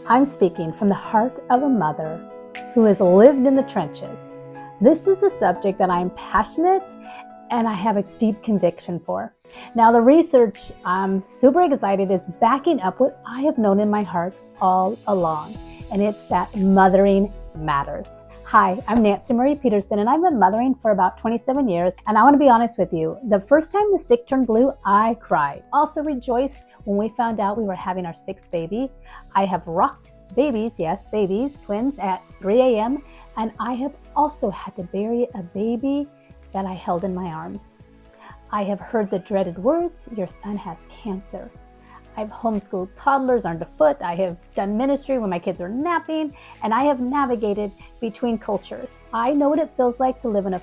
I'm speaking from the heart of a mother who has lived in the trenches. This is a subject that I'm passionate and I have a deep conviction for. Now, the research I'm super excited is backing up what I have known in my heart all along, and it's that mothering matters. Hi, I'm Nancy Marie Peterson, and I've been mothering for about 27 years, and I want to be honest with you. The first time the stick turned blue, I cried. Also rejoiced when we found out we were having our sixth baby. I have rocked babies, yes, babies, twins, at 3 a.m., and I have also had to bury a baby that I held in my arms. I have heard the dreaded words, your son has cancer. I've homeschooled toddlers underfoot. I have done ministry when my kids are napping, and I have navigated between cultures. I know what it feels like to live in a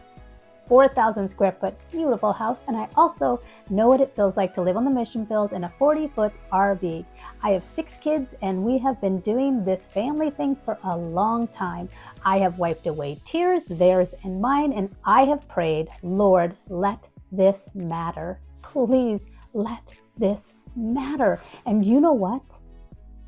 4,000 square foot beautiful house, and I also know what it feels like to live on the mission field in a 40-foot RV. I have 6 kids, and we have been doing this family thing for a long time. I have wiped away tears, theirs and mine, and I have prayed, Lord, let this matter. Please let this matter. And you know what?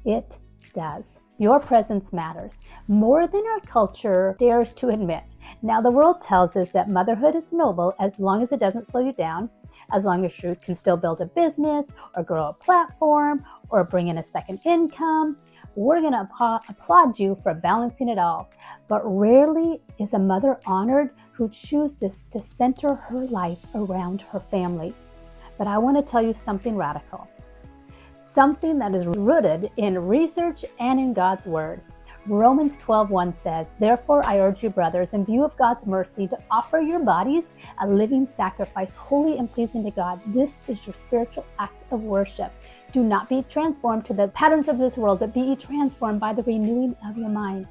It does. Your presence matters more than our culture dares to admit. Now, the world tells us that motherhood is noble as long as it doesn't slow you down, as long as you can still build a business or grow a platform or bring in a second income. We're going to applaud you for balancing it all. But rarely is a mother honored who chooses to center her life around her family. But I want to tell you something radical. Something that is rooted in research and in God's word. Romans 12:1 says, therefore I urge you, brothers, in view of God's mercy, to offer your bodies a living sacrifice, holy and pleasing to God. This is your spiritual act of worship. Do not be transformed to the patterns of this world, but be ye transformed by the renewing of your mind.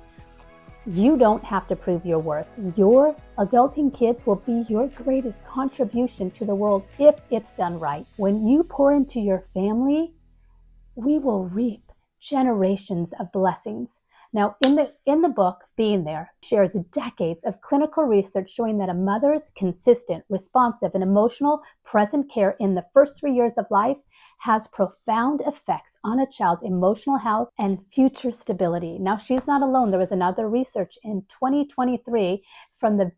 You don't have to prove your worth. Your adulting kids will be your greatest contribution to the world if it's done right. When you pour into your family, we will reap generations of blessings. Now, in the book, Being There, shares decades of clinical research showing that a mother's consistent, responsive, and emotional present care in the first 3 years of life has profound effects on a child's emotional health and future stability. Now, she's not alone. There was another research in 2023 from the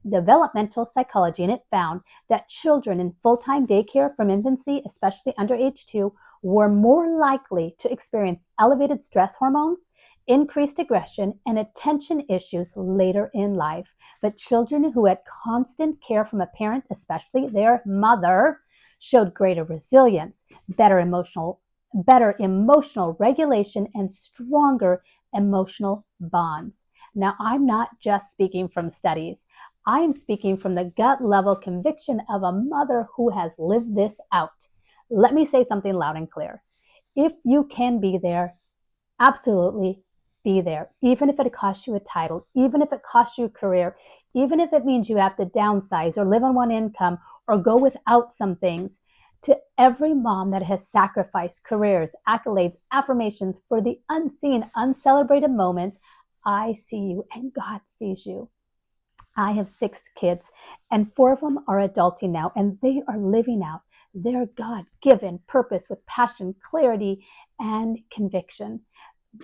developmental psychology, and it found that children in full-time daycare from infancy, especially under age 2, were more likely to experience elevated stress hormones, increased aggression, and attention issues later in life. But children who had constant care from a parent, especially their mother, showed greater resilience, better emotional regulation, and stronger emotional bonds. Now, I'm not just speaking from studies. I'm speaking from the gut level conviction of a mother who has lived this out. Let me say something loud and clear. If you can be there, absolutely be there. Even if it costs you a title, even if it costs you a career, even if it means you have to downsize or live on one income or go without some things. To every mom that has sacrificed careers, accolades, affirmations for the unseen, uncelebrated moments, I see you and God sees you. I have 6 kids, and 4 of them are adulting now, and they are living out their God-given purpose with passion, clarity, and conviction.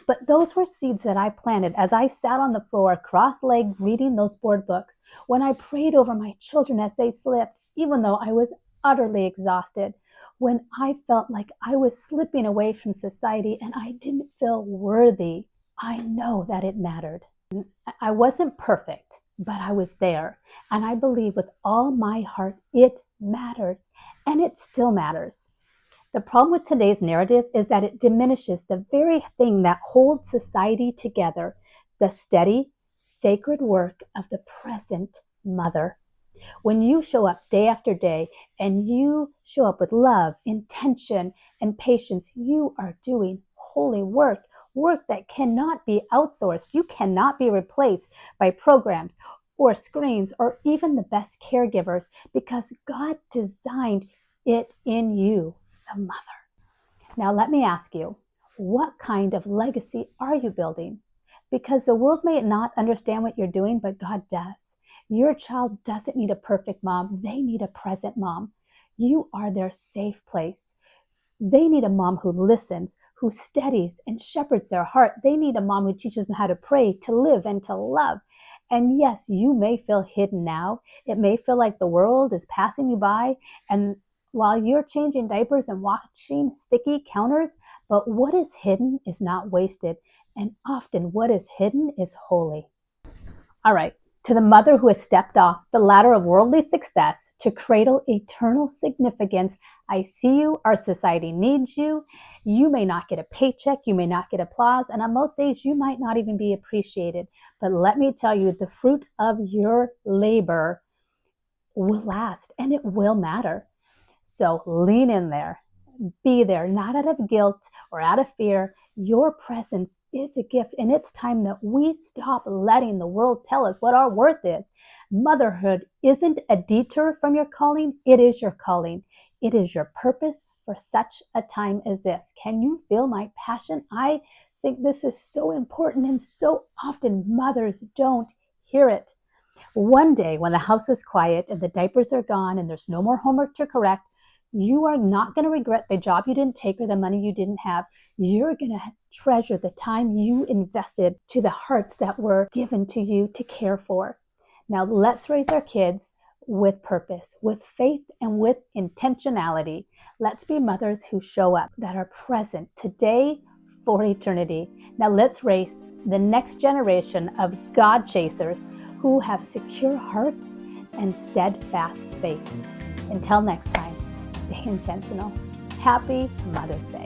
But those were seeds that I planted as I sat on the floor, cross-legged, reading those board books, when I prayed over my children as they slept, even though I was utterly exhausted, when I felt like I was slipping away from society and I didn't feel worthy. I know that it mattered. I wasn't perfect, but I was there. And I believe with all my heart, it matters. And it still matters. The problem with today's narrative is that it diminishes the very thing that holds society together, the steady, sacred work of the present mother. When you show up day after day and you show up with love, intention, and patience, you are doing holy work that cannot be outsourced. You cannot be replaced by programs or screens or even the best caregivers, because God designed it in you, the mother. Now, let me ask you, what kind of legacy are you building? Because the world may not understand what you're doing, but God does. Your child doesn't need a perfect mom. They need a present mom. You are their safe place. They need a mom who listens, who steadies and shepherds their heart. They need a mom who teaches them how to pray, to live, and to love. And yes, you may feel hidden now. It may feel like the world is passing you by, and while you're changing diapers and watching sticky counters, but what is hidden is not wasted. And often what is hidden is holy. All right. To the mother who has stepped off the ladder of worldly success to cradle eternal significance, I see you. Our society needs you. You may not get a paycheck. You may not get applause. And on most days, you might not even be appreciated. But let me tell you, the fruit of your labor will last and it will matter. So lean in there. Be there, not out of guilt or out of fear. Your presence is a gift, and it's time that we stop letting the world tell us what our worth is. Motherhood isn't a detour from your calling. It is your calling. It is your purpose for such a time as this. Can you feel my passion? I think this is so important, and so often mothers don't hear it. One day when the house is quiet and the diapers are gone and there's no more homework to correct, you are not going to regret the job you didn't take or the money you didn't have. You're going to treasure the time you invested to the hearts that were given to you to care for. Now let's raise our kids with purpose, with faith, and with intentionality. Let's be mothers who show up, that are present today for eternity. Now let's raise the next generation of God chasers who have secure hearts and steadfast faith. Until next time, stay intentional. Happy Mother's Day.